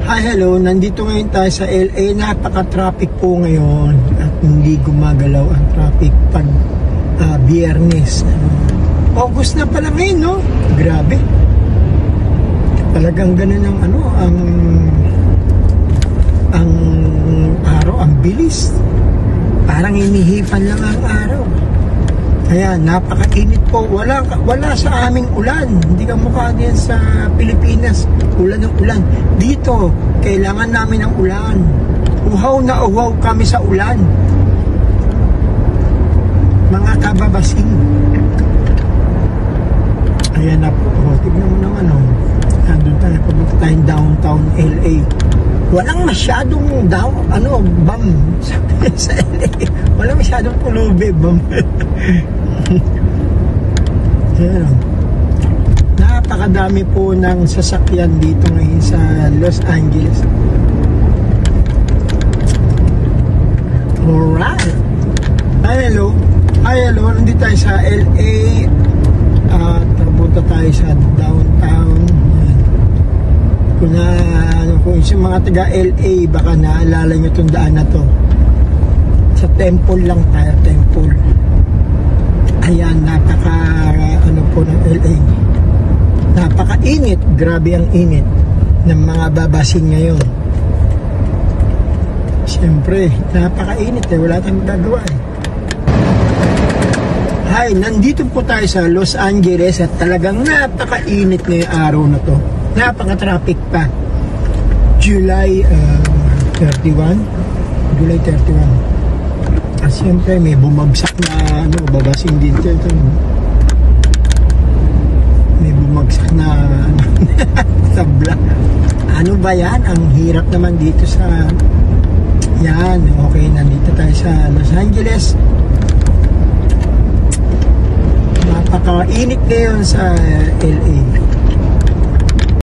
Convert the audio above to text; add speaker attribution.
Speaker 1: Hi, hello. Nandito ngayon tayo sa LA. Napaka-traffic po ngayon at hindi gumagalaw ang traffic pag Biyernes. August na pala ngayon, no? Grabe. Talagang ganun ang araw, ang bilis. Parang inihipan lang ang araw. Kaya napakainit po. Wala sa aming ulan. Hindi ka mukha din sa Pilipinas. Ulan ng ulan. Dito, kailangan namin ng ulan. Uhaw na uhaw kami sa ulan. Mga kababasing. Ayan na po. Tignan mo naman. Nandun tayo. Pumunta tayong downtown LA. Walang masyadong bam sa LA. Walang masyadong pulubi, bam. Ayan. Napakadami po ng sasakyan dito ngayon sa Los Angeles. Alright. Hi, hello. Nandito tayo sa LA. Punta tayo sa downtown. Kung yung mga taga LA, baka naalala nyo itong daan na to. Sa Temple lang tayo, Temple. Ayan, po ng LA. Napaka-init, grabe ang init ng mga babasing ngayon. Siyempre, napaka-init wala tayong magagawa Hi, nandito po tayo sa Los Angeles at talagang napaka-init ngayong araw na to. Napaka-traffic pa. July 31. At siyempre may bumagsak na babasing dito. May bumagsak na tabla. Ano ba yan? Ang hirap naman dito sa yan. Okay, nandito tayo sa Los Angeles. Napaka-init ngayon sa LA.